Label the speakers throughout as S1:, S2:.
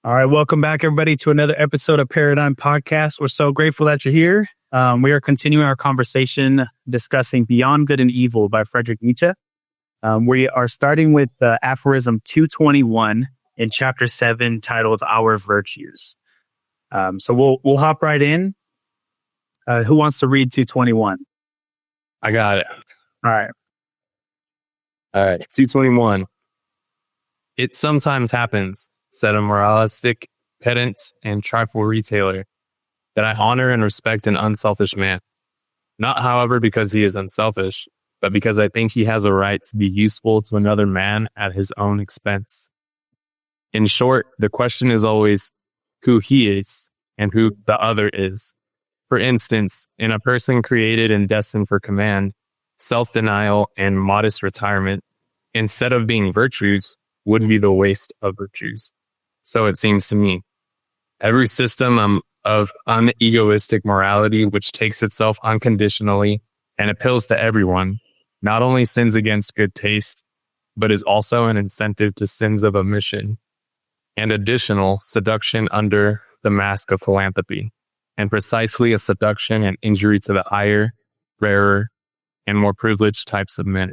S1: All right, welcome back, everybody, to another episode of Paradyme Podcast. We're so grateful that you're here. We are continuing our conversation discussing Beyond Good and Evil by Friedrich Nietzsche. We are starting with aphorism 221 in chapter 7, titled Our Virtues. So we'll hop right in. Who wants to read 221?
S2: I got it.
S1: All right.
S2: 221. It sometimes happens, said a moralistic pedant and trifle retailer, that I honor and respect an unselfish man. Not, however, because he is unselfish, but because I think he has a right to be useful to another man at his own expense. In short, the question is always who he is and who the other is. For instance, in a person created and destined for command, self-denial and modest retirement, instead of being virtues, would be the waste of virtues. So it seems to me. Every system of unegoistic morality which takes itself unconditionally and appeals to everyone, not only sins against good taste, but is also an incentive to sins of omission and additional seduction under the mask of philanthropy, and precisely a seduction and injury to the higher, rarer, and more privileged types of men.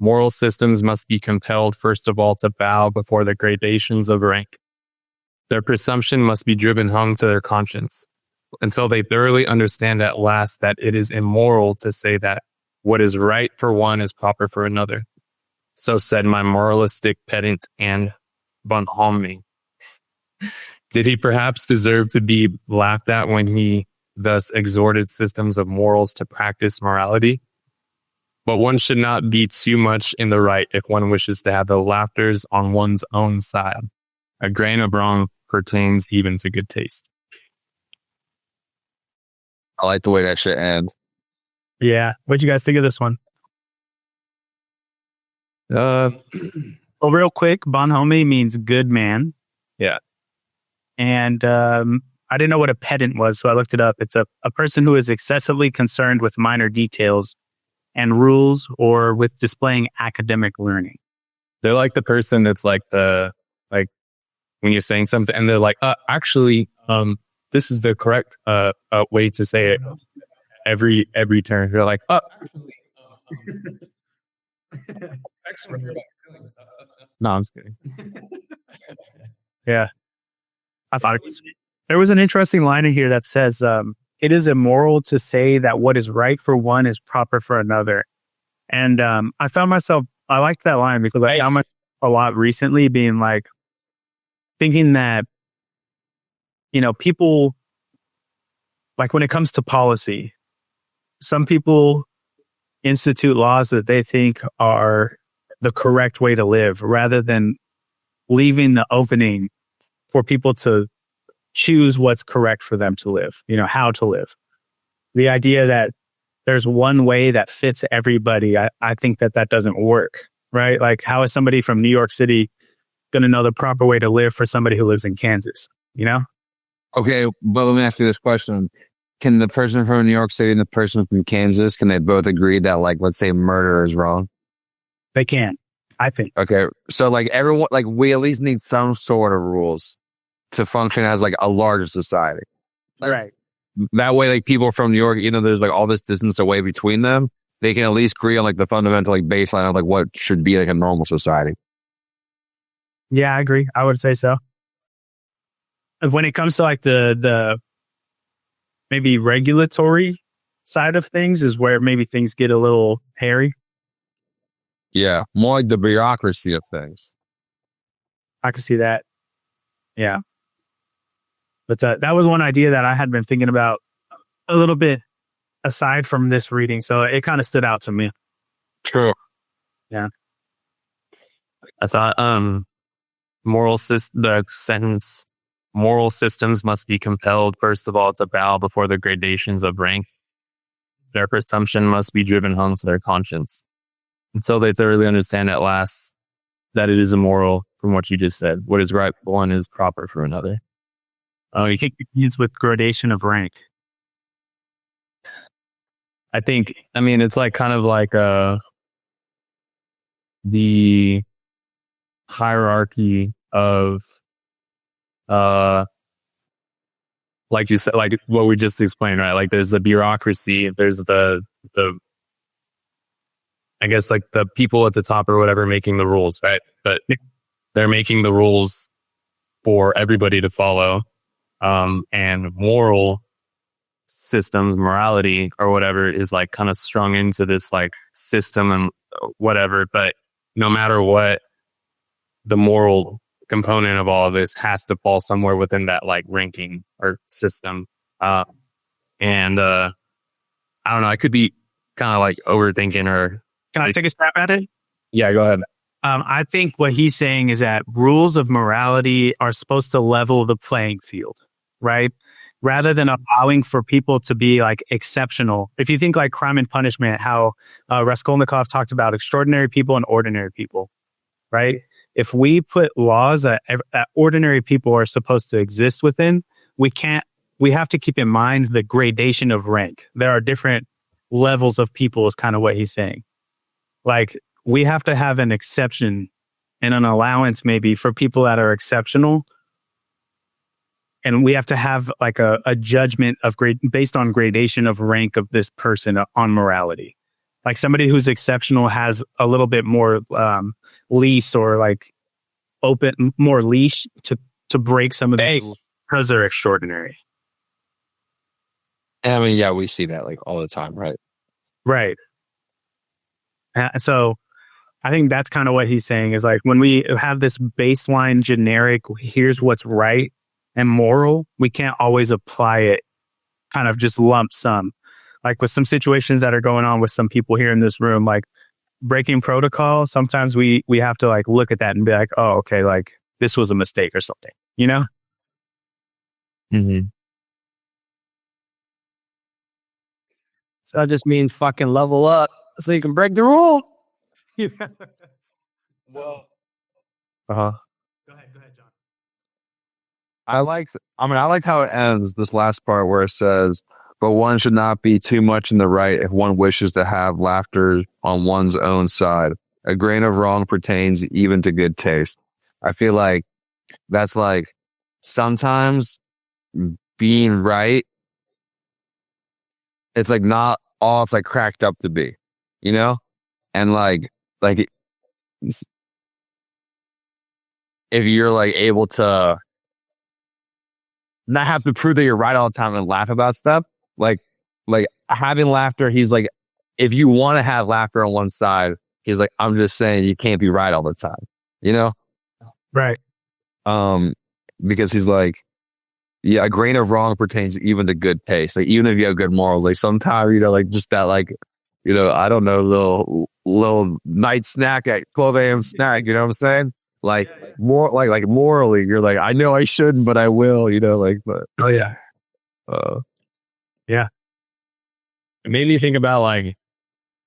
S2: Moral systems must be compelled, first of all, to bow before the gradations of rank. Their presumption must be driven home to their conscience, until they thoroughly understand at last that it is immoral to say that what is right for one is proper for another. So said my moralistic pedant and bonhomme. Did he perhaps deserve to be laughed at when he thus exhorted systems of morals to practice morality? But one should not be too much in the right if one wishes to have the laughters on one's own side. A grain of wrong pertains even to good taste.
S3: I like the way that shit ends.
S1: Yeah. What'd you guys think of this one? Well, real quick, bonhomme means good man.
S2: Yeah.
S1: And I didn't know what a pedant was, so I looked it up. It's a person who is excessively concerned with minor details and rules or with displaying academic learning.
S2: They're like the person that's like when you're saying something and they're like, actually, this is the correct way to say it every turn. You're like, no, I'm just kidding.
S1: Yeah. I thought there was an interesting line in here that says, it is immoral to say that what is right for one is proper for another. And I found myself, I liked that line because I found myself a lot recently being like, thinking that, people, like when it comes to policy, some people institute laws that they think are the correct way to live rather than leaving the opening for people to choose what's correct for them to live, how to live. The idea that there's one way that fits everybody, I think that doesn't work, right? Like, how is somebody from New York City going to know the proper way to live for somebody who lives in Kansas,
S3: Okay, but let me ask you this question. Can the person from New York City and the person from Kansas, can they both agree that, like, let's say murder is wrong?
S1: They can, I think.
S3: Okay, so like everyone, like we at least need some sort of rules to function as like a larger society.
S1: Right.
S3: That way, like people from New York, there's like all this distance away between them, they can at least agree on like the fundamental like baseline of like what should be like a normal society.
S1: Yeah, I agree. I would say so. When it comes to like the maybe regulatory side of things is where maybe things get a little hairy.
S3: Yeah, more like the bureaucracy of things.
S1: I can see that. Yeah. But that was one idea that I had been thinking about a little bit aside from this reading. So it kind of stood out to me.
S3: True.
S1: Yeah.
S2: I thought the sentence, moral systems must be compelled, first of all, to bow before the gradations of rank. Their presumption must be driven home to their conscience, until they thoroughly understand at last that it is immoral, from what you just said. What is right for one is proper for another.
S1: You think it means with gradation of rank?
S2: It's like kind of like the hierarchy of like you said, like what we just explained, right? Like there's the bureaucracy, there's the I guess like the people at the top or whatever making the rules, right? But they're making the rules for everybody to follow. And moral systems, morality or whatever is like kind of strung into this like system and whatever. But no matter what, the moral component of all of this has to fall somewhere within that like ranking or system. I don't know, I could be kind of like overthinking or.
S1: Can I take a stab at it?
S2: Yeah, go ahead.
S1: I think what he's saying is that rules of morality are supposed to level the playing field, right? Rather than allowing for people to be like exceptional. If you think like Crime and Punishment, how Raskolnikov talked about extraordinary people and ordinary people, right? If we put laws that ordinary people are supposed to exist within, we have to keep in mind the gradation of rank. There are different levels of people is kind of what he's saying. Like, we have to have an exception and an allowance maybe for people that are exceptional. And we have to have like a judgment of based on gradation of rank of this person on morality. Like somebody who's exceptional has a little bit more leash or like more leash to break some of the because they're extraordinary.
S3: I mean, yeah, we see that like all the time, right?
S1: Right. So I think that's kind of what he's saying is like when we have this baseline generic, here's what's right and moral, we can't always apply it kind of just lump sum. Like with some situations that are going on with some people here in this room, like breaking protocol, sometimes we have to like look at that and be like, oh, okay, like this was a mistake or something, you know?
S3: Mm-hmm.
S4: So that just means fucking level up so you can break the rule.
S1: Well,
S3: Uh-huh.
S1: Go ahead, John.
S3: I like how it ends, this last part where it says, but one should not be too much in the right if one wishes to have laughter on one's own side. A grain of wrong pertains even to good taste. I feel like that's like sometimes being right, it's like not all it's like cracked up to be, you know? And like if you're like able to not have to prove that you're right all the time and laugh about stuff, like having laughter, he's like, if you want to have laughter on one side, he's like, I'm just saying you can't be right all the time, you know?
S1: Right.
S3: Because he's like, yeah, a grain of wrong pertains even to good taste. Like even if you have good morals, like sometimes, you know, like just that, like, you know, I don't know, little night snack at 12 a.m. snack, you know what I'm saying? Like more like morally, you're like, I know I shouldn't, but I will, you know, like, but
S1: Oh yeah.
S2: Yeah. It made me think about like,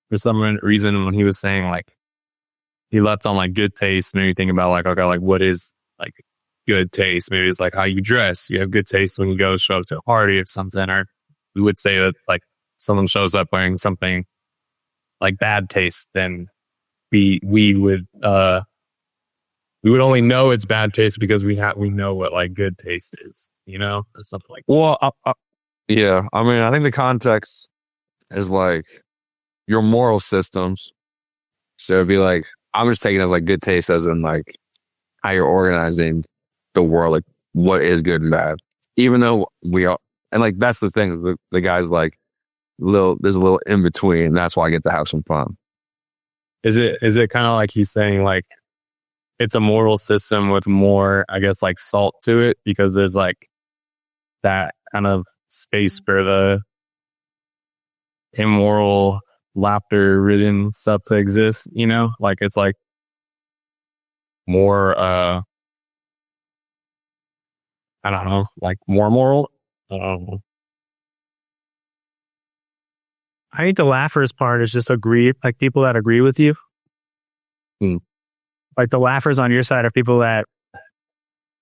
S2: for some reason when he was saying like, he left on like good taste, made me think about like, okay, like what is like good taste? Maybe it's like how you dress. You have good taste when you go show up to a party or something, or we would say that like someone shows up wearing something like bad taste, then we would only know it's bad taste because we know what like good taste is, you know, or something like that.
S3: well, yeah. I mean, I think the context is like your moral systems. So it'd be like, I'm just taking it as like good taste as in like how you're organizing the world, like what is good and bad. Even though we all, and like that's the thing, the guy's like there's a little in between. That's why I get to have some fun.
S2: Is it kind of like he's saying like it's a moral system with more, I guess, like salt to it because there's like that kind of space for the immoral, laughter-ridden stuff to exist, you know? Like it's like more, I don't know, like more moral. I don't know.
S1: I think the laughers part is just like people that agree with you. Like the laughers on your side are people that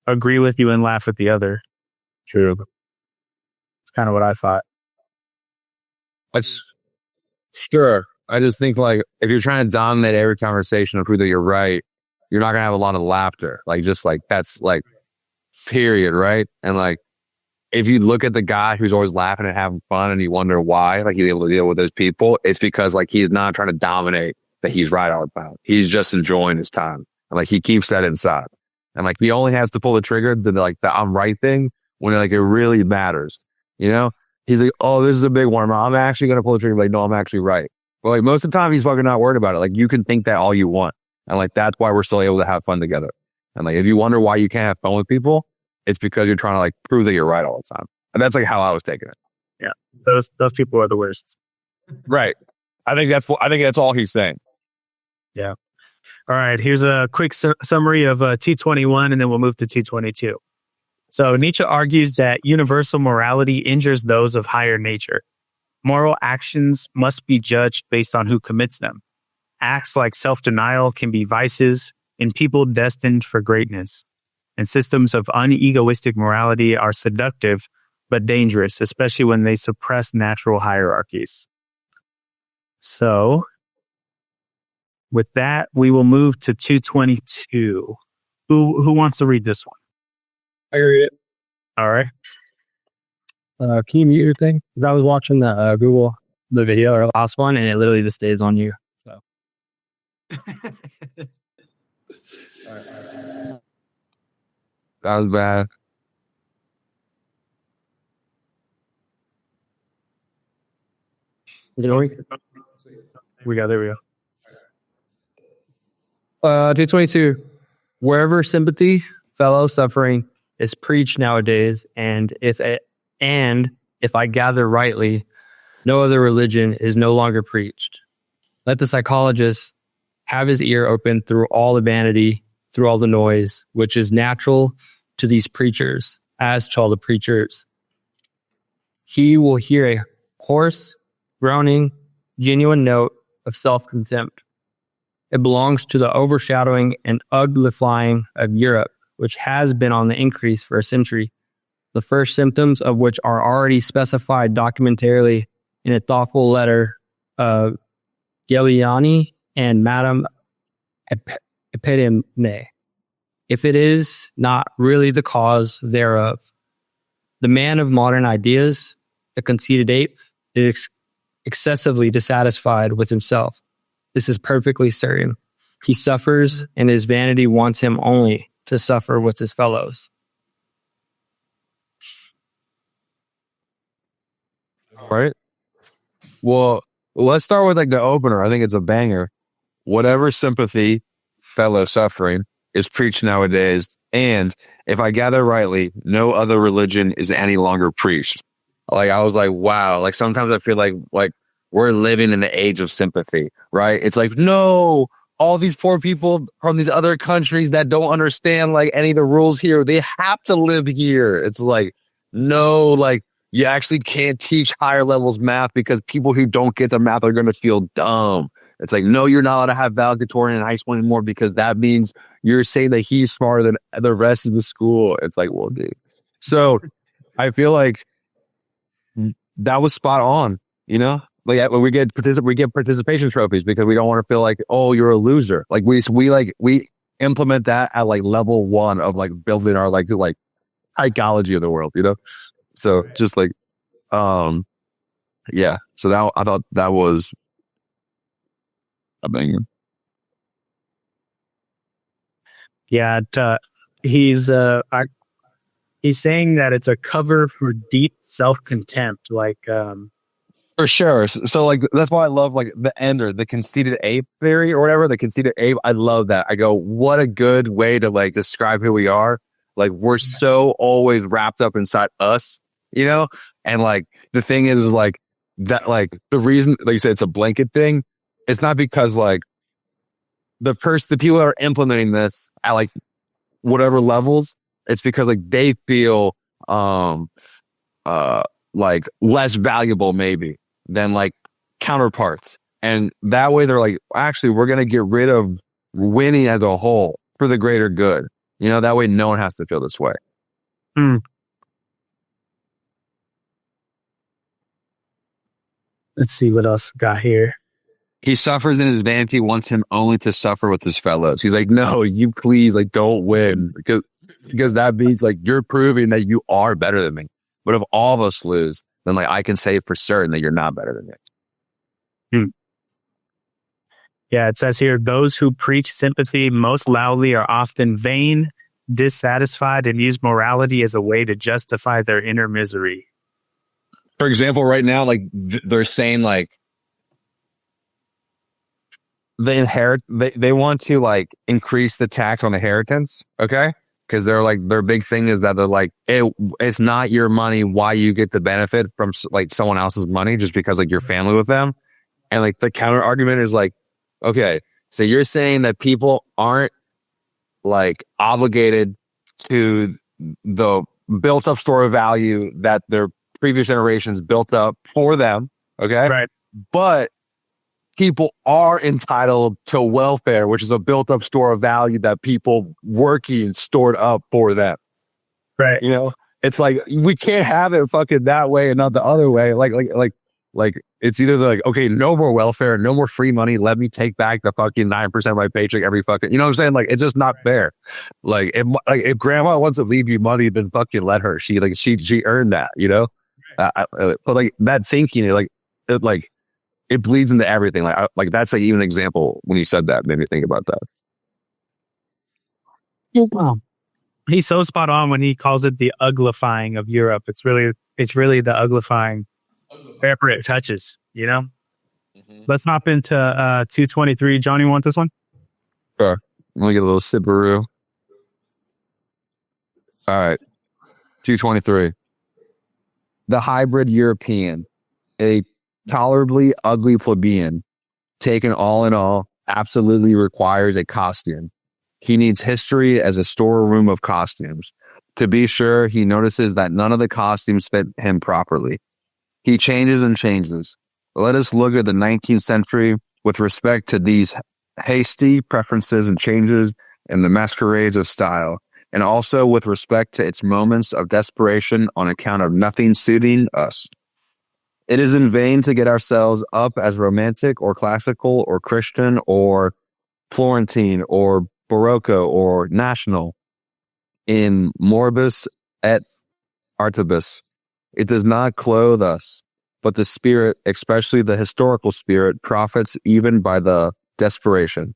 S1: agree with you and laugh with the other.
S2: True.
S1: It's kind of what I thought.
S3: That's sure. I just think like if you're trying to dominate every conversation and prove that you're right, you're not gonna have a lot of laughter. Like just like that's like period, right? And like, if you look at the guy who's always laughing and having fun and you wonder why, like he's able to deal with those people, it's because like he's not trying to dominate that he's right all the time. He's just enjoying his time. And like he keeps that inside. And like he only has to pull the trigger to like the I'm right thing when like it really matters. You know? He's like, oh, this is a big one. I'm actually gonna pull the trigger. Like, no, I'm actually right. But like most of the time he's fucking not worried about it. Like you can think that all you want. And like that's why we're still able to have fun together. And like if you wonder why you can't have fun with people, it's because you're trying to like prove that you're right all the time. And that's like how I was taking it.
S1: Yeah. Those people are the worst.
S3: Right. I think that's all he's saying.
S1: Yeah. All right. Here's a quick summary of T21, and then we'll move to T22. So Nietzsche argues that universal morality injures those of higher nature. Moral actions must be judged based on who commits them. Acts like self-denial can be vices in people destined for greatness. And systems of unegoistic morality are seductive but dangerous, especially when they suppress natural hierarchies. So, with that, we will move to 222. Who wants to read this one?
S4: I can read it.
S1: All right.
S4: Can you mute your thing? Because I was watching the video or last one, and it literally just stays on you. So.
S3: That was bad.
S4: You know,
S1: There we go.
S4: 222. Wherever sympathy, fellow suffering is preached nowadays, and if I gather rightly, no other religion is no longer preached. Let the psychologist have his ear open through all the vanity, through all the noise, which is natural to these preachers, as to all the preachers. He will hear a hoarse, groaning, genuine note of self-contempt. It belongs to the overshadowing and uglifying of Europe, which has been on the increase for a century, the first symptoms of which are already specified documentarily in a thoughtful letter of Galliani and Madame Paradyme. If it is not really the cause thereof, the man of modern ideas, the conceited ape, is excessively dissatisfied with himself. This is perfectly certain. He suffers, and his vanity wants him only to suffer with his fellows.
S3: Right? Well, let's start with like the opener. I think it's a banger. Whatever sympathy, fellow suffering, is preached nowadays, and if I gather rightly, no other religion is any longer preached. Like I was like, wow. Like sometimes I feel like we're living in the age of sympathy, right? It's like, no, all these poor people from these other countries that don't understand like any of the rules here, they have to live here. It's like, no, like you actually can't teach higher levels math because people who don't get the math are going to feel dumb. It's like, no, you're not allowed to have valedictorian in high school anymore because that means you're saying that he's smarter than the rest of the school. It's like, well, dude. So I feel like that was spot on, you know? Like when we get participation trophies because we don't want to feel like, oh, you're a loser. Like we implement that at like level 1 of like building our like psychology of the world, you know? So just like, yeah. So that I thought that was a banger.
S1: Yeah, he's saying that it's a cover for deep self-contempt, like
S3: for sure. So like that's why I love like the ender, the conceited ape theory or whatever. The conceited ape, I love that. I go, what a good way to like describe who we are. Like we're so always wrapped up inside us, you know. And like the thing is like that, like the reason, like you said, it's a blanket thing. It's not because like the people that are implementing this at like whatever levels, it's because like they feel like less valuable maybe than like counterparts. And that way they're like, actually, we're going to get rid of winning as a whole for the greater good. You know, that way no one has to feel this way.
S1: Let's see what else we got here.
S3: He suffers in his vanity, wants him only to suffer with his fellows. He's like, no, you please, like, don't win. Because because that means like you're proving that you are better than me. But if all of us lose, then like I can say for certain that you're not better than me.
S1: Yeah, it says here, those who preach sympathy most loudly are often vain, dissatisfied, and use morality as a way to justify their inner misery.
S3: For example, right now, like they're saying like they want to like increase the tax on inheritance. Okay. Because they're like, their big thing is that they're like, it's not your money. Why you get the benefit from like someone else's money just because like you're family with them. And like the counter argument is like, okay, so you're saying that people aren't like obligated to the built up store of value that their previous generations built up for them. Okay.
S1: Right.
S3: But people are entitled to welfare, which is a built up store of value that people working stored up for them.
S1: Right.
S3: You know, it's like, we can't have it fucking that way and not the other way. Like it's either like, okay, no more welfare, no more free money. Let me take back the fucking 9% of my paycheck every fucking, you know what I'm saying? Like, it's just not fair. Like if grandma wants to leave you money, then fucking let her. She earned that, you know? But like that thinking, it bleeds into everything. Like that's like even an example when you said that made me think about that.
S1: He's so spot on when he calls it the uglifying of Europe. It's really the uglifying wherever it touches, you know? Mm-hmm. Let's hop into 223. Johnny, want this one?
S3: Sure. Let me get a little sipperoo. All right. 223. The hybrid European, a tolerably ugly plebeian, taken all in all, absolutely requires a costume. He needs history as a storeroom of costumes. To be sure, he notices that none of the costumes fit him properly. He changes and changes. Let us look at the 19th century with respect to these hasty preferences and changes in the masquerades of style, and also with respect to its moments of desperation on account of nothing suiting us. It is in vain to get ourselves up as romantic or classical or Christian or Florentine or Barocco or national in morbis et artibus. It does not clothe us, but the spirit, especially the historical spirit, profits even by the desperation.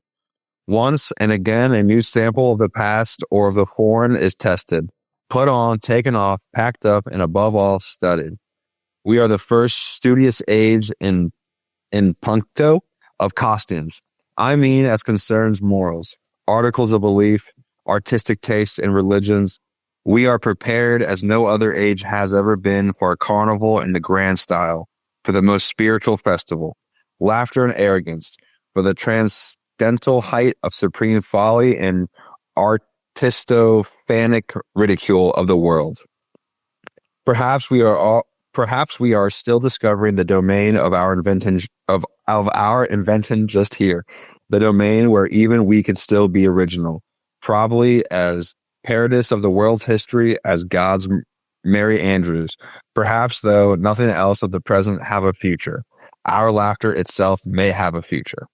S3: Once and again, a new sample of the past or of the foreign is tested, put on, taken off, packed up, and above all, studied. We are the first studious age in puncto of costumes. I mean, as concerns morals, articles of belief, artistic tastes, and religions. We are prepared as no other age has ever been for a carnival in the grand style, for the most spiritual festival, laughter and arrogance, for the transcendental height of supreme folly and artistophanic ridicule of the world. Perhaps we are still discovering the domain of our invention just here, the domain where even we can still be original, probably as paradise of the world's history, as God's Merry Andrews. Perhaps, though, nothing else of the present have a future. Our laughter itself may have a future.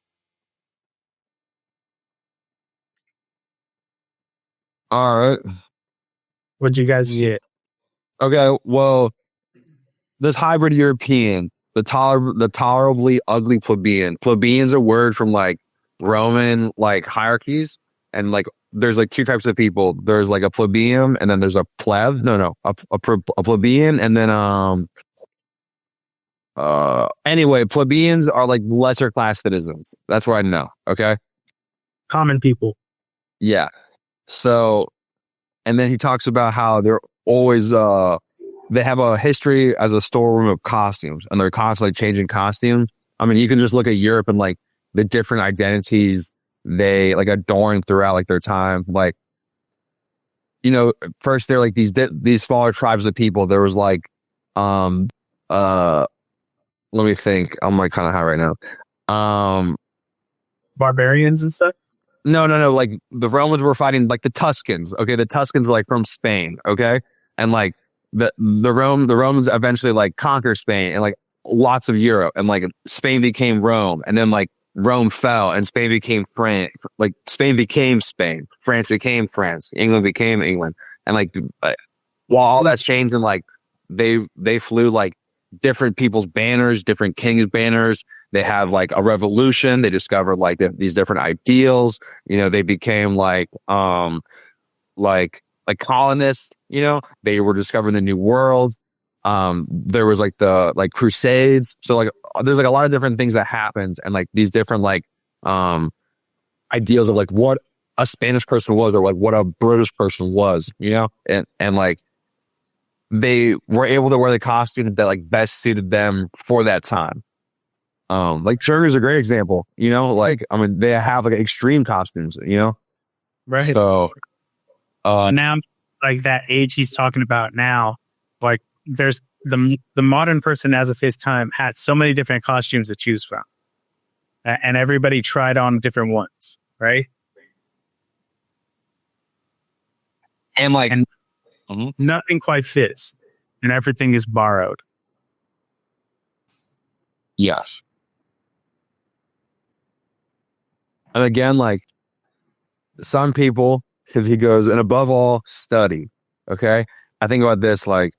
S3: All right.
S1: What'd you guys get?
S3: Okay, well, this hybrid European, the tolerably ugly plebeian. Plebeian's a word from like Roman like hierarchies, and like there's like two types of people. There's like a plebeian, and then there's a pleb. A plebeian, and then anyway, plebeians are like lesser class citizens. That's what I know. Okay,
S1: common people.
S3: Yeah. So, and then he talks about how they're always they have a history as a storeroom of costumes, and they're constantly changing costumes. I mean, you can just look at Europe and like the different identities they like adorn throughout like their time. Like, you know, first they're like these smaller tribes of people. There was like, let me think. I'm like kind of high right now.
S1: Barbarians and stuff.
S3: No. Like the Romans were fighting like the Tuscans. Okay, the Tuscans are like from Spain. Okay, and like the Romans eventually like conquer Spain and like lots of Europe, and like Spain became Rome, and then like Rome fell and Spain became France. Like Spain became Spain, France became France, England became England, and like while all that's changed and like they flew like different people's banners, different kings' banners. They have like a revolution. They discovered like these different ideals. You know, they became like colonists. You know, they were discovering the new world. There was like the like crusades. So like there's like a lot of different things that happened, and like these different like ideals of like what a Spanish person was or like what a British person was, you know, and like they were able to wear the costume that like best suited them for that time. Like sugar is a great example, you know, like I mean they have like extreme costumes, you know,
S1: Right.
S3: so
S1: Now, like that age he's talking about now, like there's the modern person as of his time had so many different costumes to choose from, and everybody tried on different ones, right?
S3: and like
S1: And nothing quite fits, and everything is borrowed.
S3: yes. And again, like some people, because he goes, and above all, study. Okay. I think about this, like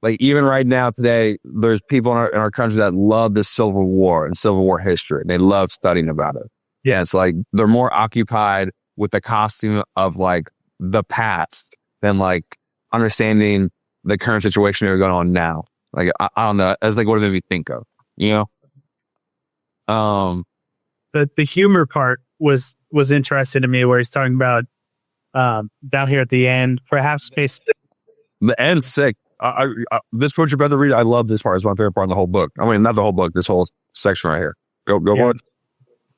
S3: even right now today, there's people in our country that love the Civil War and Civil War history. They love studying about it. Yeah. It's like they're more occupied with the costume of like the past than like understanding the current situation that's going on now. Like, I don't know. That's like what it made me think of, you know?
S1: The humor part was interesting to me, where he's talking about down here at the end, perhaps based.
S3: The end's sick. This part you're about to read, I love this part. It's my favorite part in the whole book. I mean, not the whole book, this whole section right here. Go for it.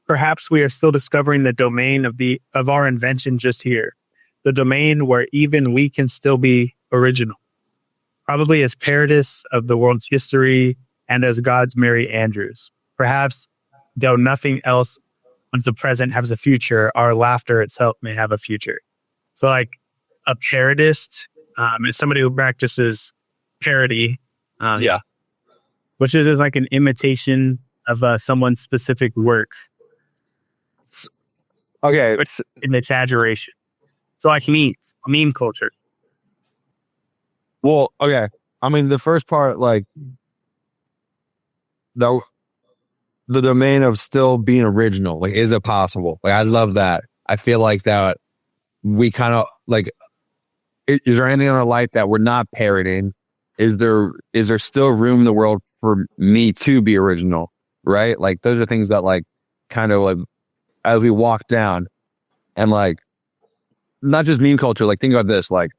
S1: Perhaps we are still discovering the domain of our invention just here, the domain where even we can still be original, probably as parodists of the world's history and as God's Mary Andrews. Perhaps, though nothing else once the present has a future, our laughter itself may have a future. So like a parodist is somebody who practices parody, which is like an imitation of someone's specific work.
S3: Okay.
S1: It's an exaggeration. So like memes, meme culture.
S3: Well, okay. I mean, the first part, like, the domain of still being original, like, is it possible? Like, I love that. I feel like that we kind of, like, is there anything in our life that we're not parodying? Is there still room in the world for me to be original? Right? Like, those are things that, like, kind of, like, as we walk down and, like, not just meme culture, like, think about this, like,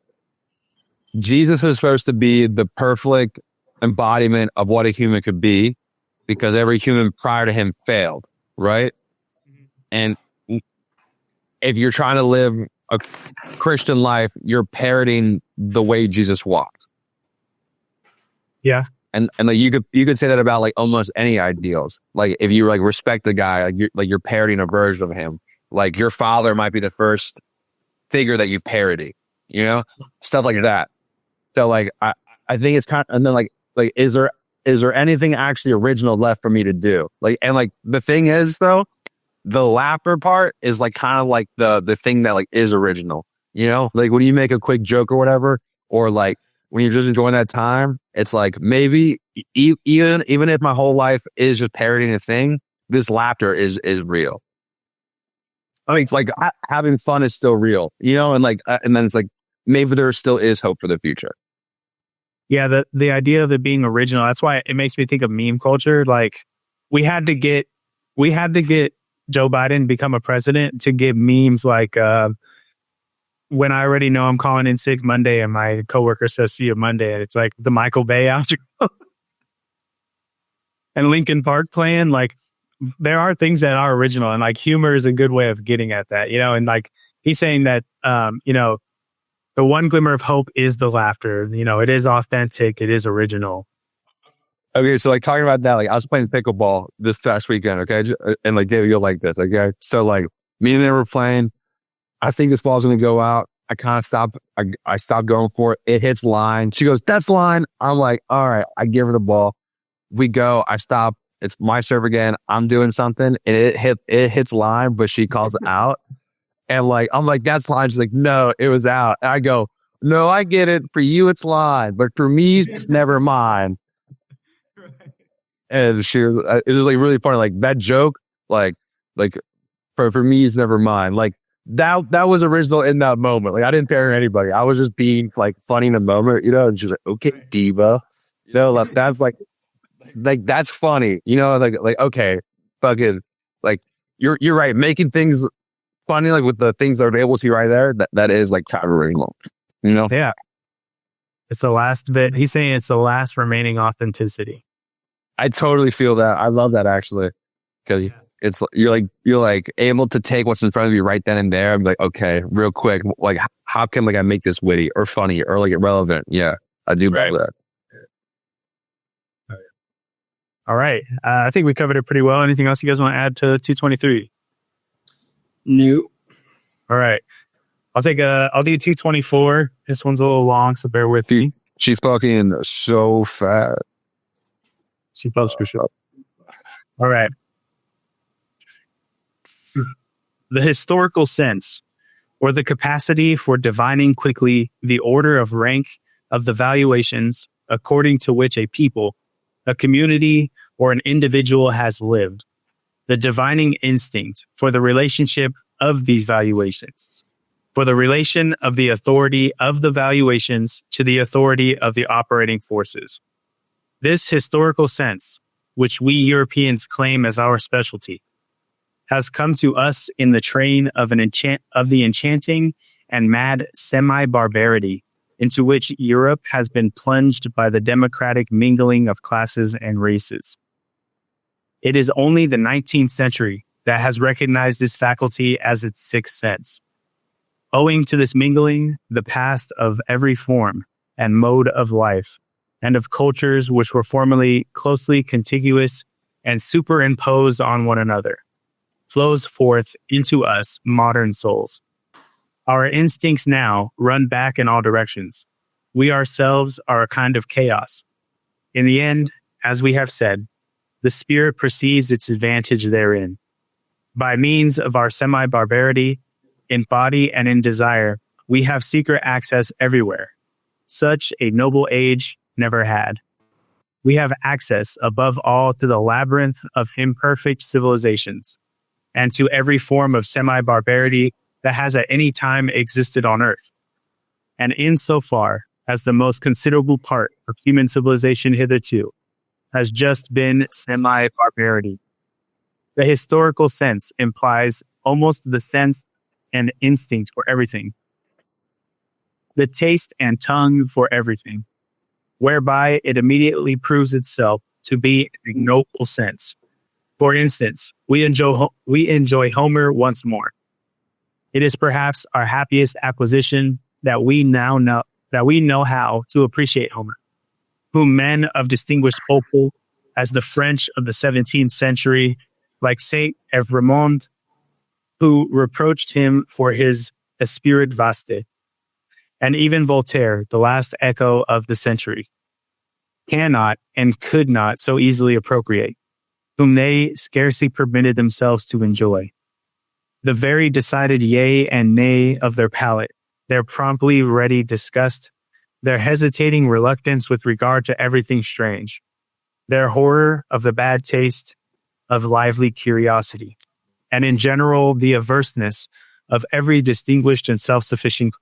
S3: Jesus is supposed to be the perfect embodiment of what a human could be, because every human prior to him failed, right? And if you're trying to live a Christian life, you're parodying the way Jesus walked.
S1: Yeah.
S3: And like you could say that about like almost any ideals. Like if you like respect the guy, like you're parodying a version of him. Like your father might be the first figure that you parody, you know, stuff like that. So like I think it's kind of, and then like is there anything actually original left for me to do? Like, and like the thing is though, the laughter part is like kind of like the thing that like is original, you know, like when you make a quick joke or whatever, or like when you're just enjoying that time, it's like maybe even if my whole life is just parodying a thing, this laughter is real. I mean, it's like having fun is still real, you know, and like and then it's like maybe there still is hope for the future.
S1: Yeah, the idea of it being original, that's why it makes me think of meme culture. Like we had to get Joe Biden become a president to get memes like when I already know I'm calling in sick Monday and my coworker says see you Monday, and it's like the Michael Bay outro and Linkin Park playing. Like there are things that are original, and like humor is a good way of getting at that, you know. And like he's saying that you know, the one glimmer of hope is the laughter. You know, it is authentic, it is original.
S3: Okay, so like talking about that, like I was playing pickleball this past weekend, okay? And like David, you'll like this, okay? So like me and they were playing. I think this ball's gonna go out. I kind of stopped. I stopped going for it. It hits line. She goes, "That's line." I'm like, "All right." I give her the ball. We go. I stop it's my serve again. I'm doing something and it hits line, but she calls it out. And like, I'm like, that's line. She's like, no, it was out. And I go, no, I get it. For you, it's line, but for me, it's never mine. And she, it was like really funny. Like that joke, like for me, it's never mine. Like that was original in that moment. Like I didn't pair anybody. I was just being like funny in the moment, you know. And she's like, okay, diva, you know, like that's like that's funny, you know. Like okay, fucking like you're right. Making things funny, like with the things that are able to right there. That is like kind of original, you know.
S1: Yeah, it's the last bit. He's saying it's the last remaining authenticity.
S3: I totally feel that. I love that actually, because it's you're like able to take what's in front of you right then and there and be like, okay, real quick, like how can like I make this witty or funny or like relevant? Yeah, I do love that.
S1: All right, I think we covered it pretty well. Anything else you guys want to add to 223?
S4: No.
S1: All right, I'll do 224. This one's a little long, so bear with me.
S3: She's fucking so fat.
S1: She's supposed to show up. All right. The historical sense, or the capacity for divining quickly the order of rank of the valuations according to which a people, a community, or an individual has lived. The divining instinct for the relationship of these valuations, for the relation of the authority of the valuations to the authority of the operating forces. This historical sense, which we Europeans claim as our specialty, has come to us in the train of the enchanting and mad semi-barbarity into which Europe has been plunged by the democratic mingling of classes and races. It is only the 19th century that has recognized this faculty as its sixth sense. Owing to this mingling, the past of every form and mode of life and of cultures which were formerly closely contiguous and superimposed on one another, flows forth into us modern souls. Our instincts now run back in all directions. We ourselves are a kind of chaos. In the end, as we have said, the spirit perceives its advantage therein. By means of our semi-barbarity, in body and in desire, we have secret access everywhere. Such a noble age never had. We have access above all to the labyrinth of imperfect civilizations, and to every form of semi-barbarity that has at any time existed on earth. And insofar as the most considerable part of human civilization hitherto has just been semi-barbarity, the historical sense implies almost the sense and instinct for everything, the taste and tongue for everything, whereby it immediately proves itself to be an ignoble sense. For instance, we enjoy Homer once more. It is perhaps our happiest acquisition that we know how to appreciate Homer, whom men of distinguished opal, as the French of the 17th century, like Saint Evremond, who reproached him for his esprit vaste, and even Voltaire, the last echo of the century, cannot and could not so easily appropriate, whom they scarcely permitted themselves to enjoy. The very decided yea and nay of their palate, their promptly ready disgust, their hesitating reluctance with regard to everything strange, their horror of the bad taste of lively curiosity, and in general the averseness of every distinguished and self-sufficing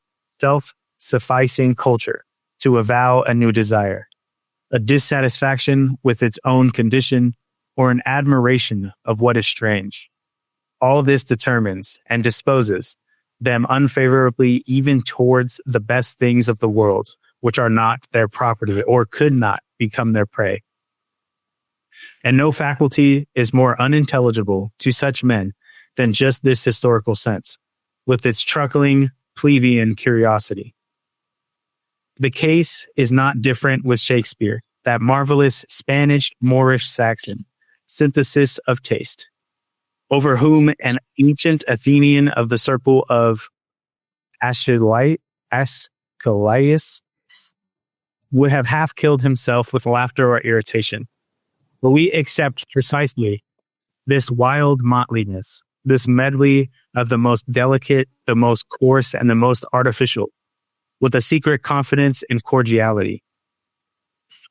S1: culture to avow a new desire, a dissatisfaction with its own condition, or an admiration of what is strange. All this determines and disposes them unfavorably even towards the best things of the world, which are not their property or could not become their prey. And no faculty is more unintelligible to such men than just this historical sense, with its truckling, plebeian curiosity. The case is not different with Shakespeare, that marvelous Spanish, Moorish, Saxon synthesis of taste, over whom an ancient Athenian of the circle of Aeschylus would have half killed himself with laughter or irritation. But we accept precisely this wild motleyiness, this medley of the most delicate, the most coarse, and the most artificial, with a secret confidence and cordiality.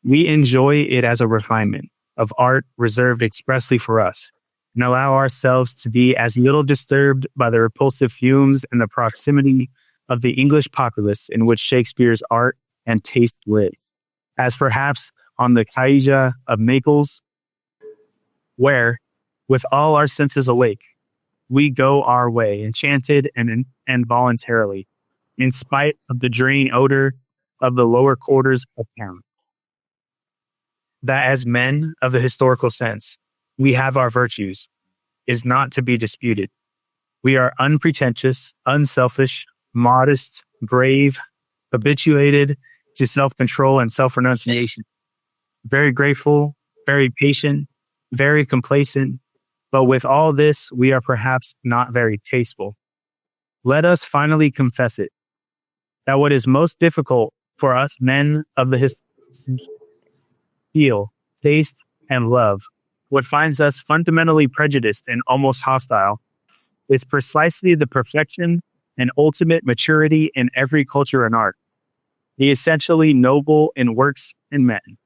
S1: We enjoy it as a refinement of art reserved expressly for us, and allow ourselves to be as little disturbed by the repulsive fumes and the proximity of the English populace in which Shakespeare's art and taste live, as perhaps on the Caixa of Naples, where, with all our senses awake, we go our way, enchanted and voluntarily, in spite of the drain odor of the lower quarters of town. That as men of the historical sense, we have our virtues, is not to be disputed. We are unpretentious, unselfish, modest, brave, habituated to self-control and self-renunciation, very grateful, very patient, very complacent, but with all this, we are perhaps not very tasteful. Let us finally confess it, that what is most difficult for us men of the feel, taste, and love, what finds us fundamentally prejudiced and almost hostile, is precisely the perfection and ultimate maturity in every culture and art, the essentially noble in works and men.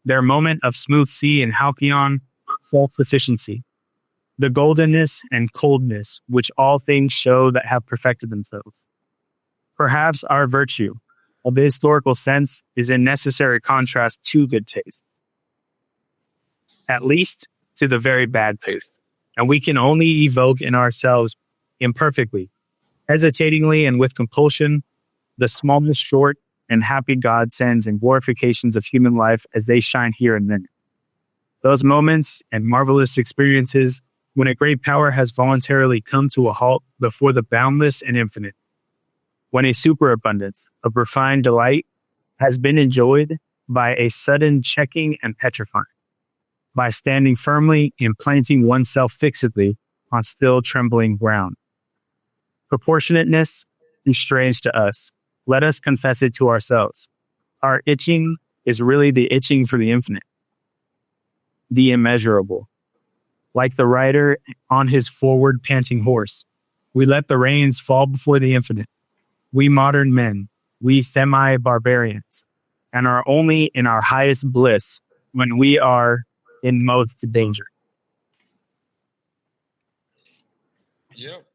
S1: Their moment of smooth sea and halcyon self-sufficiency, the goldenness and coldness which all things show that have perfected themselves. Perhaps our virtue of the historical sense is in necessary contrast to good taste, at least to the very bad taste, and we can only evoke in ourselves imperfectly, hesitatingly, and with compulsion, the smallest short and happy God sends and glorifications of human life as they shine here and then. Those moments and marvelous experiences when a great power has voluntarily come to a halt before the boundless and infinite, when a superabundance of refined delight has been enjoyed by a sudden checking and petrifying, by standing firmly and planting oneself fixedly on still trembling ground. Proportionateness is strange to us. Let us confess it to ourselves. Our itching is really the itching for the infinite, the immeasurable. Like the rider on his forward panting horse, we let the reins fall before the infinite. We modern men, we semi-barbarians, and are only in our highest bliss when we are in most danger.
S3: Yep.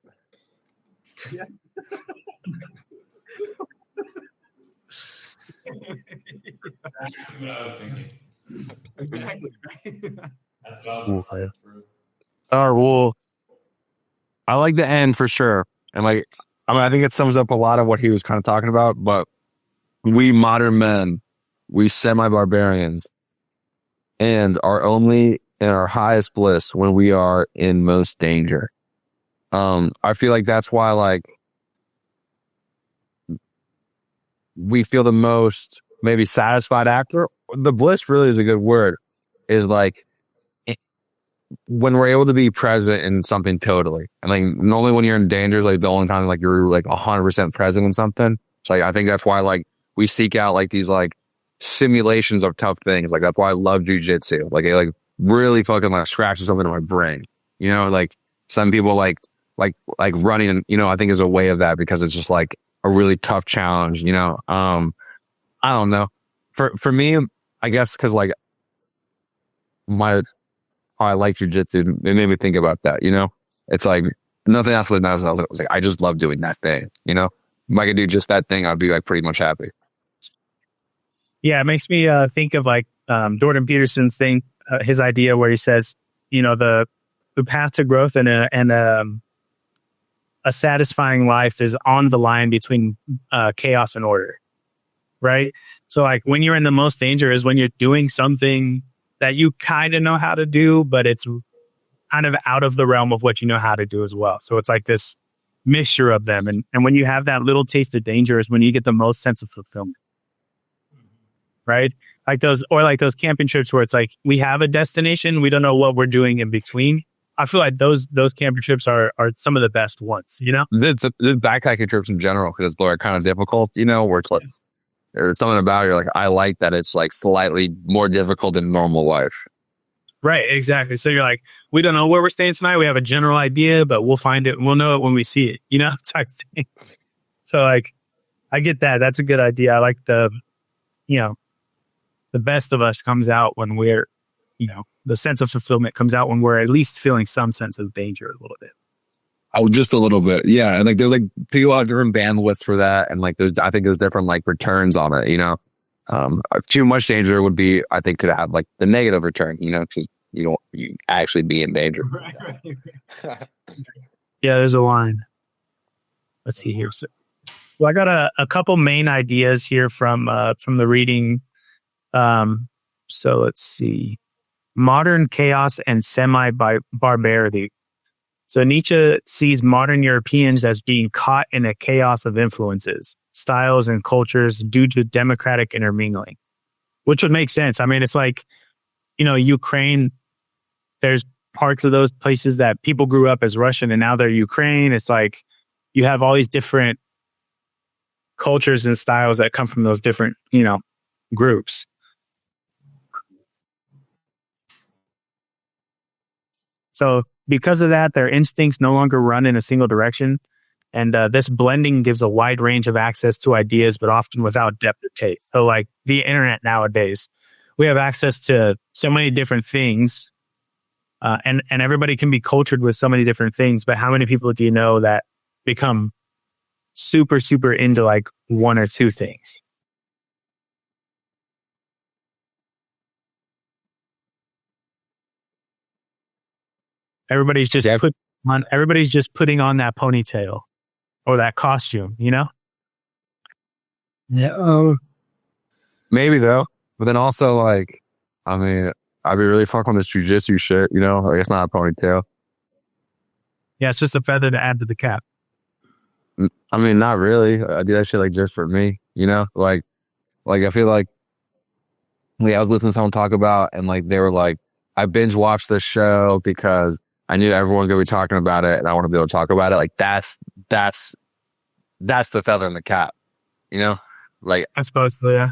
S2: Yeah. That's what I was thinking. Exactly. That's what I was saying.
S3: All right, well, I like the end for sure. And like, I mean, I think it sums up a lot of what he was kind of talking about, but we modern men, we semi-barbarians, and are only in our highest bliss when we are in most danger. I feel like that's why, like, we feel the most maybe satisfied after. The bliss really is a good word, is like when we're able to be present in something totally. And like normally when you're in danger is like the only time like you're like 100% present in something. So like, I think that's why like we seek out like these like simulations of tough things. Like that's why I love jujitsu. Like it like really fucking like scratches something in my brain. You know, like some people like running, you know, I think is a way of that because it's just like a really tough challenge, you know. I don't know. For me, I guess because like I like jujitsu, it made me think about that, you know? It's like nothing else than that. I was like, I just love doing that thing, you know? If I could do just that thing, I'd be like pretty much happy.
S1: Yeah, it makes me think of like Jordan Peterson's thing, his idea where he says, you know, the path to growth and a satisfying life is on the line between chaos and order, right? So like when you're in the most danger is when you're doing something that you kind of know how to do, but it's kind of out of the realm of what you know how to do as well. So it's like this mixture of them. And when you have that little taste of danger is when you get the most sense of fulfillment, right? Like those camping trips where it's like, we have a destination, we don't know what we're doing in between. I feel like those camping trips are some of the best ones, you know?
S3: The backpacking trips in general, because it's kind of difficult, you know, where it's like, there's something about it. Like, I like that it's like slightly more difficult than normal life.
S1: Right, exactly. So you're like, we don't know where we're staying tonight. We have a general idea, but we'll find it. We'll know it when we see it, type thing. So like, I get that. That's a good idea. I like the best of us comes out when we're, the sense of fulfillment comes out when we're at least feeling some sense of danger a little bit.
S3: Oh, just a little bit. Yeah. And like, there's like people have different bandwidth for that. And like, I think there's different like returns on it, too much danger would be, I think, could have like the negative return, because you actually be in danger.
S1: Right. Yeah, there's a line. Let's see here. So, well, I got a couple main ideas here from the reading. So let's see. Modern chaos and semi-barbarity. So Nietzsche sees modern Europeans as being caught in a chaos of influences, styles, and cultures due to democratic intermingling, which would make sense. I mean, it's like, Ukraine, there's parts of those places that people grew up as Russian and now they're Ukraine. It's like you have all these different cultures and styles that come from those different, groups. So because of that, their instincts no longer run in a single direction. And this blending gives a wide range of access to ideas, but often without depth or taste. So like the internet nowadays, we have access to so many different things. And everybody can be cultured with so many different things. But how many people do you know that become super, super into like one or two things? Everybody's just putting on that ponytail or that costume,
S4: Yeah.
S3: Maybe though, but then also like, I mean, I'd be really fucking with this jujitsu shit, like it's not a ponytail.
S1: Yeah, it's just a feather to add to the cap.
S3: I mean, not really. I do that shit like just for me, like I feel like, I was listening to someone talk about, and like they were like, I binge watched this show because I knew everyone's gonna be talking about it, and I want to be able to talk about it. Like that's the feather in the cap, Like
S1: I suppose so, yeah.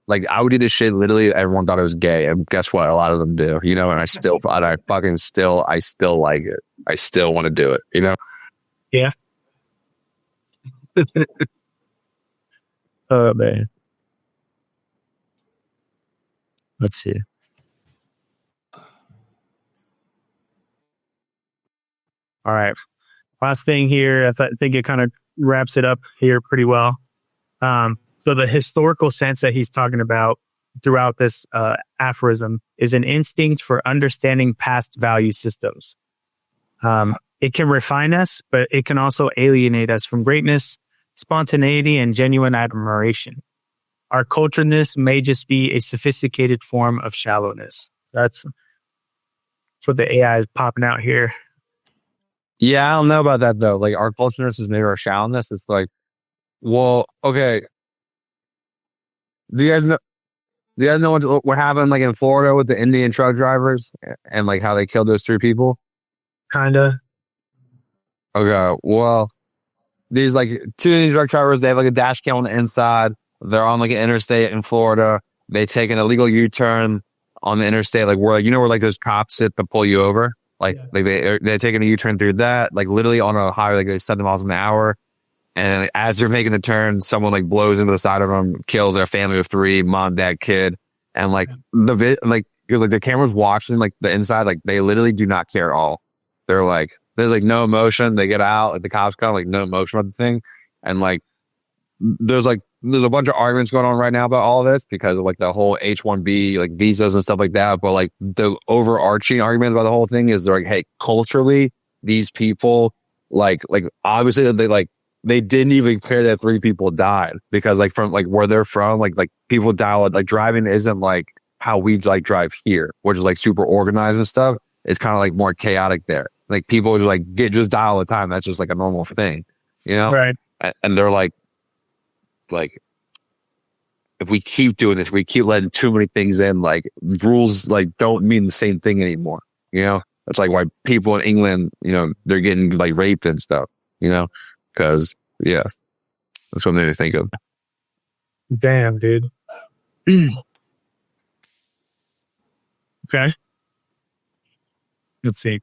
S3: Like I would do this shit. Literally, everyone thought it was gay, and guess what? A lot of them do, and I still like it. I still want to do it,
S1: Yeah. Oh man.
S4: Let's see.
S1: All right. Last thing here, I think it kind of wraps it up here pretty well. So the historical sense that he's talking about throughout this aphorism is an instinct for understanding past value systems. It can refine us, but it can also alienate us from greatness, spontaneity, and genuine admiration. Our culturedness may just be a sophisticated form of shallowness. That's what the AI is popping out here.
S3: Yeah, I don't know about that though. Like our cultureness is maybe our shallowness. It's like, well, okay. Do you guys know what happened like in Florida with the Indian truck drivers and like how they killed those 3 people?
S1: Kinda.
S3: Okay, well, these like 2 Indian truck drivers, they have like a dash cam on the inside. They're on like an interstate in Florida. They take an illegal U-turn on the interstate, like where where like those cops sit to pull you over. Like they're taking a U-turn through that, like literally on a highway like 7 miles an hour. And as they're making the turn, someone like blows into the side of them, kills their family of 3, mom, dad, kid. And like because like the camera's watching like the inside, like they literally do not care at all. They're like, there's like no emotion. They get out, like the cops come, like no emotion about the thing. And like, there's a bunch of arguments going on right now about all of this because of like the whole H-1B, like visas and stuff like that. But like the overarching argument about the whole thing is they're like, hey, culturally, these people, like obviously they didn't even care that 3 people died because like from like where they're from, like people die, like driving isn't like how we like drive here, which is like super organized and stuff. It's kind of like more chaotic there. Like people just like just die all the time. That's just like a normal thing,
S1: Right.
S3: And they're like, if we keep doing this, we keep letting too many things in, like rules like don't mean the same thing anymore. That's like why people in England, they're getting like raped and stuff, because yeah, that's what made me think of.
S1: Damn, dude. Okay. Let's see.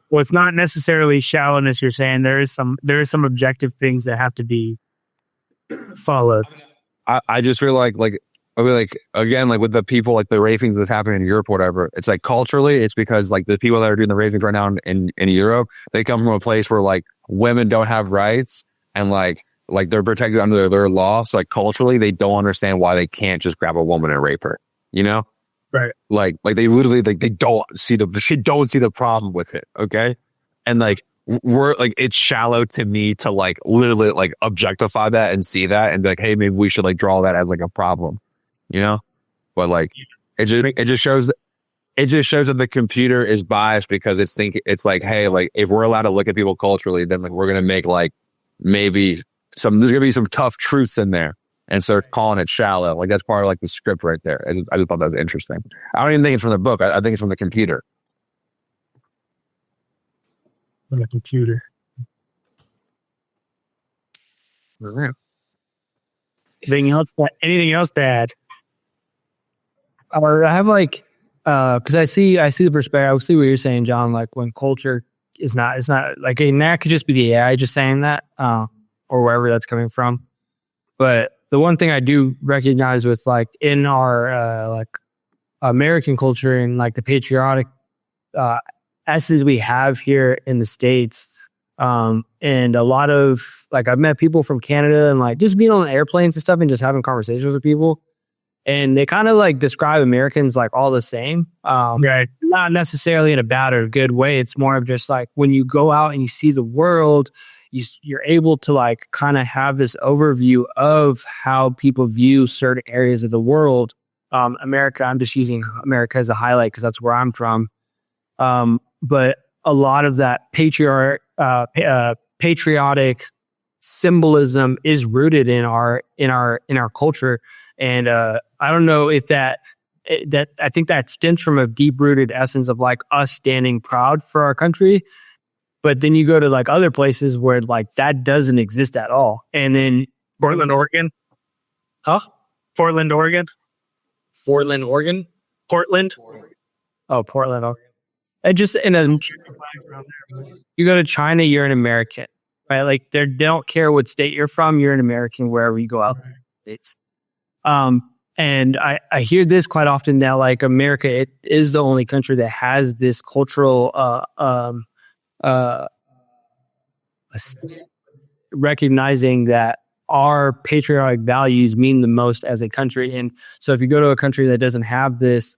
S1: Well, it's not necessarily shallowness. You're saying there is some objective things that have to be followed.
S3: I just feel like I mean, like again, like with the people, like the rapings that's happening in Europe, or whatever. It's like culturally, it's because like the people that are doing the rapings right now in Europe, they come from a place where like women don't have rights and like they're protected under their law. So like culturally, they don't understand why they can't just grab a woman and rape her. You know,
S1: Right.
S3: like they literally like they don't see the problem with it. Okay, and like we're like it's shallow to me to like literally like objectify that and see that and be like, hey, maybe we should like draw that as like a problem. You know, but like it just shows that the computer is biased because it's like, hey, like if we're allowed to look at people culturally, then like we're gonna make like maybe there's gonna be some tough truths in there and start calling it shallow. Like that's part of like the script right there. I just thought that was interesting. I don't even think it's from the book. I think it's from the computer.
S1: On the computer. Anything else to add?
S4: Or I have like, because I see the perspective. I see what you're saying, John. Like when culture is not, it's not like, and that could just be the AI just saying that, or wherever that's coming from. But the one thing I do recognize with like in our like American culture and like the patriotic essence we have here in the States, and a lot of like I've met people from Canada and like just being on airplanes and stuff and just having conversations with people. And they kind of like describe Americans like all the same.
S1: Right.
S4: Not necessarily in a bad or good way. It's more of just like when you go out and you see the world, you're able to like kind of have this overview of how people view certain areas of the world. America, I'm just using America as a highlight because that's where I'm from. But a lot of that patriotic symbolism is rooted in our culture. And I don't know if that I think that stems from a deep rooted essence of like us standing proud for our country. But then you go to like other places where like that doesn't exist at all. And then
S1: Portland, Oregon.
S4: Huh?
S1: Portland, Oregon.
S4: Portland, Oregon.
S1: Portland.
S4: Oh, Portland, Oregon. And just you go to China, you're an American, right? Like they don't care what state you're from. You're an American wherever you go out. It's and I hear this quite often now, like America, it is the only country that has this cultural, recognizing that our patriotic values mean the most as a country. And so if you go to a country that doesn't have this,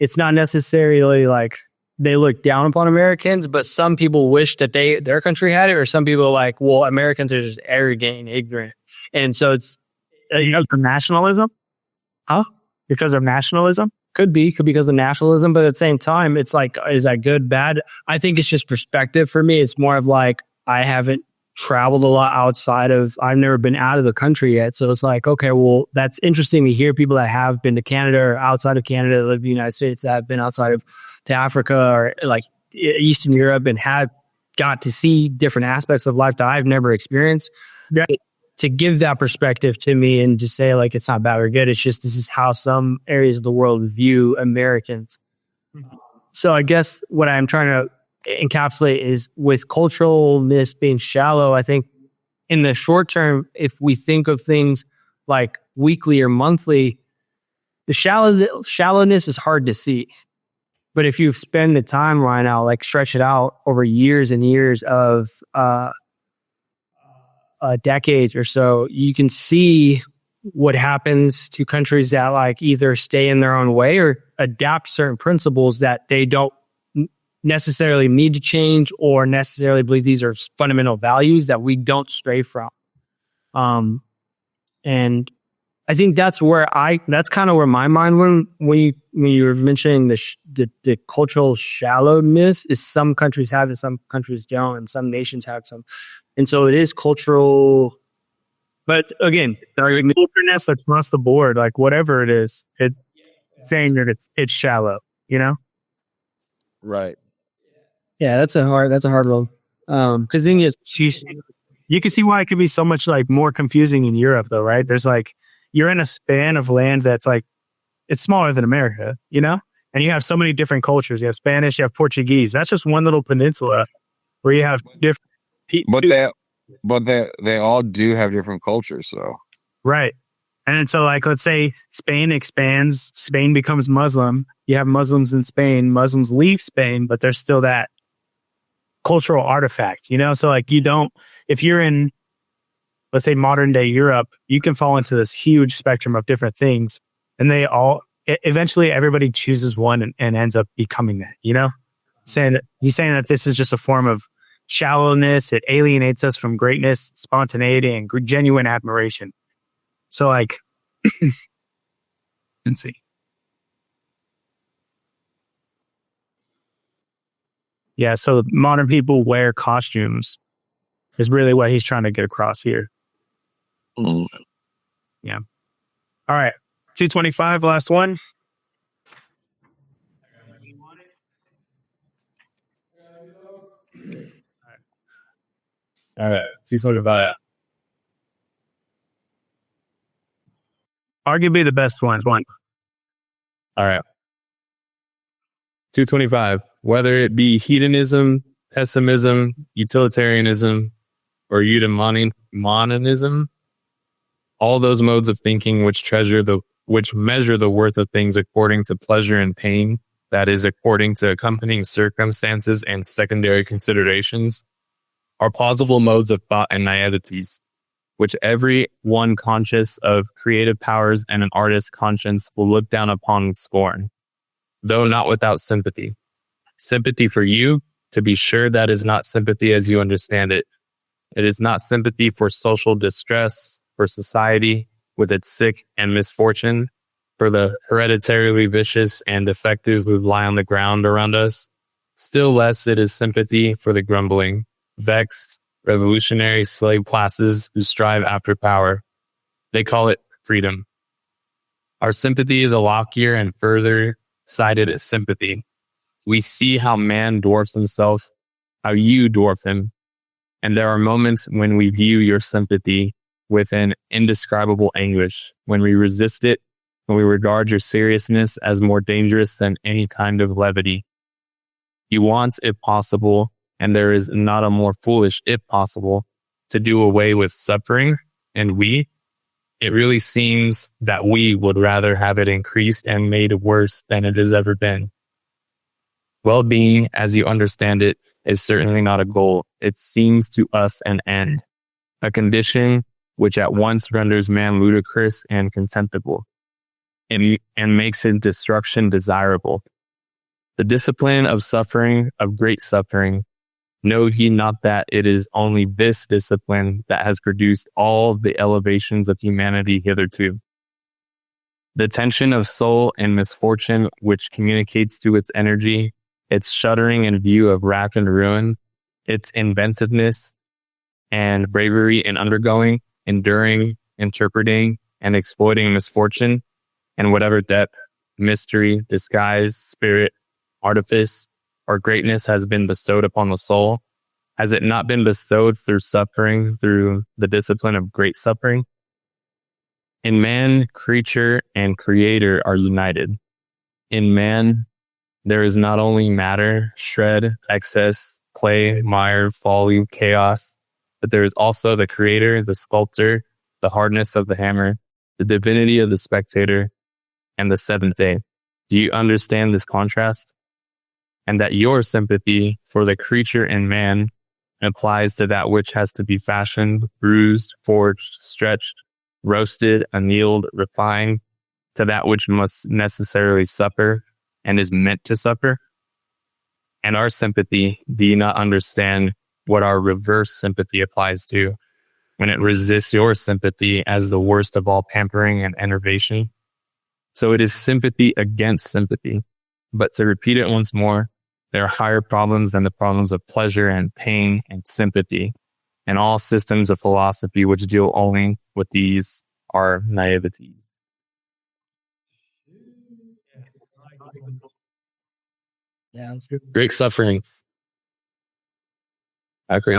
S4: it's not necessarily like they look down upon Americans, but some people wish that their country had it, or some people are like, well, Americans are just arrogant and ignorant. And so it's,
S1: because of nationalism?
S4: Huh?
S1: Because of nationalism?
S4: Could be because of nationalism, but at the same time, it's like, is that good, bad? I think it's just perspective for me. It's more of like, I haven't traveled a lot I've never been out of the country yet. So it's like, okay, well, that's interesting to hear people that have been to Canada or outside of Canada, live in the United States, that have been to Africa or like Eastern Europe and have got to see different aspects of life that I've never experienced.
S1: Yeah.
S4: To give that perspective to me and just say like it's not bad or good. It's just this is how some areas of the world view Americans. Mm-hmm. So I guess what I'm trying to encapsulate is with culturalness being shallow, I think in the short term, if we think of things like weekly or monthly, the shallowness is hard to see. But if you spend the time right now, like stretch it out over years and years of decades or so, you can see what happens to countries that like either stay in their own way or adapt certain principles that they don't necessarily need to change or necessarily believe these are fundamental values that we don't stray from. And I think that's kind of where my mind went when you were mentioning the cultural shallowness is some countries have it, some countries don't, and some nations have some. And so it is cultural, but again,
S1: cultureness across the board, like whatever it is, it's saying that it's shallow, you know?
S3: Right.
S4: Yeah, that's a hard one. Because then
S1: You can see why it could be so much like more confusing in Europe though, right? There's like, you're in a span of land that's like, it's smaller than America, you know? And you have so many different cultures. You have Spanish, you have Portuguese. That's just one little peninsula where you have different people.
S3: But they all do have different cultures, so.
S1: Right. And so like, let's say Spain expands, Spain becomes Muslim. You have Muslims in Spain, Muslims leave Spain, but there's still that cultural artifact, you know? So like if you're in, let's say modern day Europe, you can fall into this huge spectrum of different things, and eventually everybody chooses one and ends up becoming that, you know? He's saying that this is just a form of shallowness. It alienates us from greatness, spontaneity, and genuine admiration. So like, let's see. Yeah, so modern people wear costumes is really what he's trying to get across here. Yeah. All right. 225, last one.
S2: All right. 225.
S1: Arguably the best one.
S2: All right. 225. Whether it be hedonism, pessimism, utilitarianism, or eudaimonism, all those modes of thinking which measure the worth of things according to pleasure and pain, that is, according to accompanying circumstances and secondary considerations, are plausible modes of thought and naiveties, which every one conscious of creative powers and an artist's conscience will look down upon with scorn, though not without sympathy. Sympathy for you, to be sure, that is not sympathy as you understand it. It is not sympathy for social distress, for society with its sick and misfortune, for the hereditarily vicious and defective who lie on the ground around us. Still less it is sympathy for the grumbling, vexed, revolutionary slave classes who strive after power. They call it freedom. Our sympathy is a loftier and further sighted sympathy. We see how man dwarfs himself, how you dwarf him. And there are moments when we view your sympathy with an indescribable anguish, when we resist it, when we regard your seriousness as more dangerous than any kind of levity. You want, if possible, and there is not a more foolish, if possible, to do away with suffering, and it really seems that we would rather have it increased and made worse than it has ever been. Well-being, as you understand it, is certainly not a goal. It seems to us an end, a condition which at once renders man ludicrous and contemptible, and makes his destruction desirable. The discipline of suffering, of great suffering, know ye not that it is only this discipline that has produced all the elevations of humanity hitherto? The tension of soul and misfortune which communicates to its energy, its shuddering in view of wrath and ruin, its inventiveness and bravery in undergoing, enduring, interpreting, and exploiting misfortune, and whatever depth, mystery, disguise, spirit, artifice, or greatness has been bestowed upon the soul, has it not been bestowed through suffering, through the discipline of great suffering? In man, creature and creator are united. In man, there is not only matter, shred, excess, clay, mire, folly, chaos, but there is also the creator, the sculptor, the hardness of the hammer, the divinity of the spectator, and the seventh day. Do you understand this contrast? And that your sympathy for the creature in man applies to that which has to be fashioned, bruised, forged, stretched, roasted, annealed, refined, to that which must necessarily suffer and is meant to suffer? And our sympathy, do you not understand what our reverse sympathy applies to when it resists your sympathy as the worst of all pampering and enervation? So it is sympathy against sympathy. But to repeat it once more, there are higher problems than the problems of pleasure and pain and sympathy. And all systems of philosophy which deal only with these are naiveties.
S4: Yeah, that's good.
S2: Great suffering. I agree.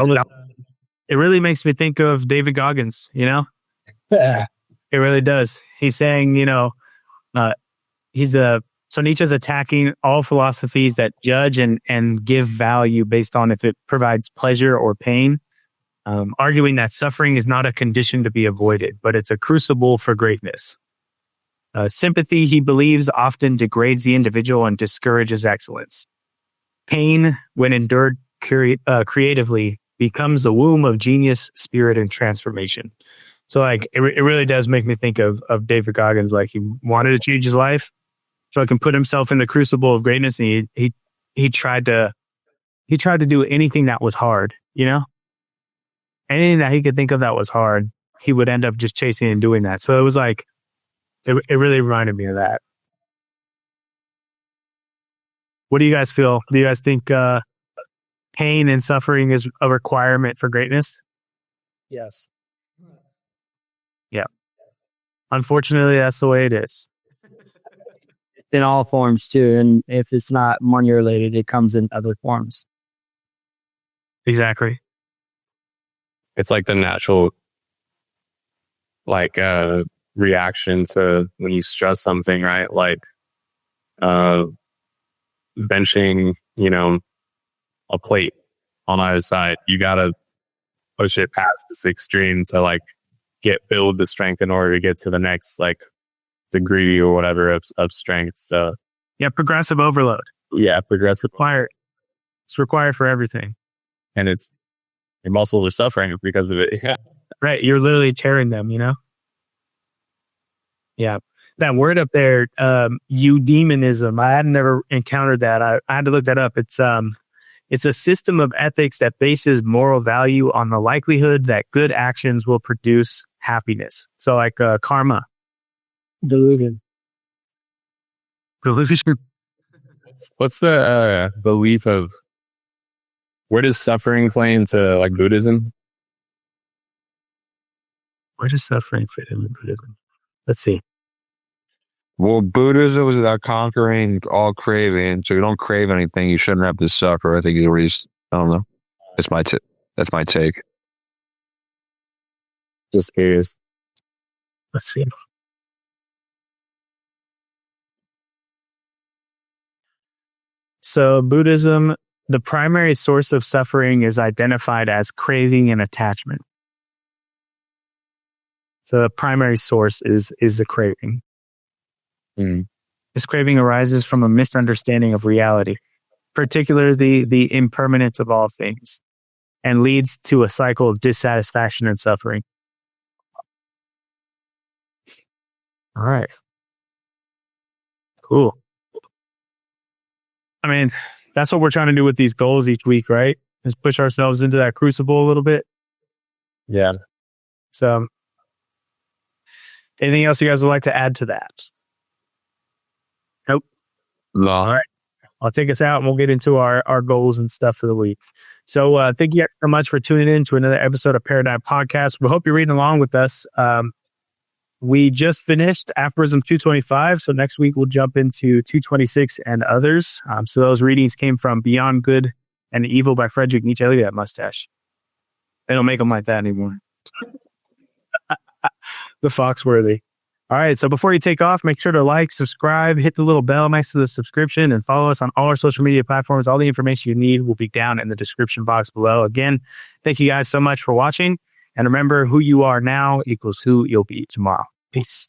S1: it really makes me think of David Goggins, you know?
S4: Yeah.
S1: It really does. He's saying, so Nietzsche's attacking all philosophies that judge and give value based on if it provides pleasure or pain, arguing that suffering is not a condition to be avoided, but it's a crucible for greatness. Sympathy, he believes, often degrades the individual and discourages excellence. Pain, when endured creatively, becomes the womb of genius, spirit, and transformation. So like, it really does make me think of David Goggins. Like, he wanted to change his life, so I can put himself in the crucible of greatness. And he tried to do anything that was hard, you know, anything that he could think of that was hard, he would end up just chasing and doing that. So it was like, it really reminded me of that. What do you guys feel? Do you guys think pain and suffering is a requirement for greatness?
S4: Yes.
S1: Yeah. Unfortunately, that's the way it is.
S4: In all forms too. And if it's not money related, it comes in other forms.
S1: Exactly.
S2: It's like the natural, like, reaction to when you stress something, right? Like, benching, a plate on either side. You gotta push it past this extreme to like build the strength in order to get to the next like degree or whatever of strength. So
S1: yeah, progressive overload.
S2: Yeah, progressive.
S1: It's required for everything.
S2: And your muscles are suffering because of it. Yeah.
S1: Right. You're literally tearing them, Yeah. That word up there, eudemonism. I had never encountered that. I had to look that up. It's a system of ethics that bases moral value on the likelihood that good actions will produce happiness. So like karma.
S4: Delusion.
S2: What's the belief of, where does suffering play into like Buddhism?
S1: Where does suffering fit into Buddhism? Let's see.
S3: Well, Buddhism was about conquering all craving. So you don't crave anything, you shouldn't have to suffer. I think I don't know. That's my take.
S2: Just curious.
S1: Let's see. So Buddhism, the primary source of suffering is identified as craving and attachment. So the primary source is the craving. This craving arises from a misunderstanding of reality, particularly the impermanence of all things, and leads to a cycle of dissatisfaction and suffering. All right. Cool. I mean, that's what we're trying to do with these goals each week, right? Is push ourselves into that crucible a little bit.
S2: Yeah.
S1: So, anything else you guys would like to add to that? Nope.
S3: No.
S1: All right. I'll take us out and we'll get into our goals and stuff for the week. So thank you guys so much for tuning in to another episode of Paradyme Podcast. We hope you're reading along with us. We just finished Aphorism 225. So next week we'll jump into 226 and others. So those readings came from Beyond Good and Evil by Friedrich Nietzsche. Look at that mustache. They don't make them like that anymore. The Foxworthy. All right. So before you take off, make sure to like, subscribe, hit the little bell next to the subscription, and follow us on all our social media platforms. All the information you need will be down in the description box below. Again, thank you guys so much for watching. And remember, who you are now equals who you'll be tomorrow. Peace.